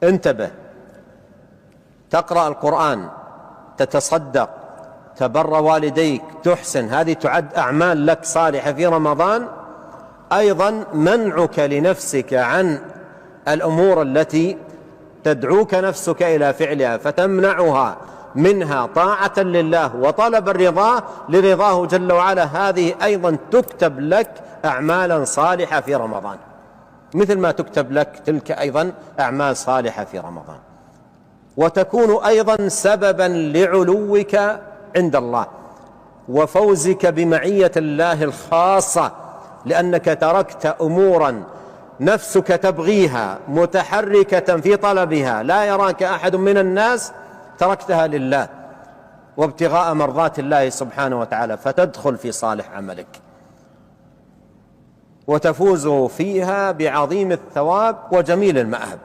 انتبه، تقرأ القرآن، تتصدق، تبر والديك، تحسن، هذه تعد أعمال لك صالحة في رمضان. أيضا منعك لنفسك عن الأمور التي تدعوك نفسك إلى فعلها فتمنعها منها طاعة لله وطلب الرضا لرضاه جل وعلا، هذه أيضا تكتب لك أعمالا صالحة في رمضان، مثل ما تكتب لك تلك أيضا أعمال صالحة في رمضان، وتكون أيضا سببا لعلوك عند الله وفوزك بمعية الله الخاصة، لأنك تركت أمورا نفسك تبغيها متحركة في طلبها لا يراك أحد من الناس، تركتها لله وابتغاء مرضات الله سبحانه وتعالى، فتدخل في صالح عملك وتفوز فيها بعظيم الثواب وجميل المآب.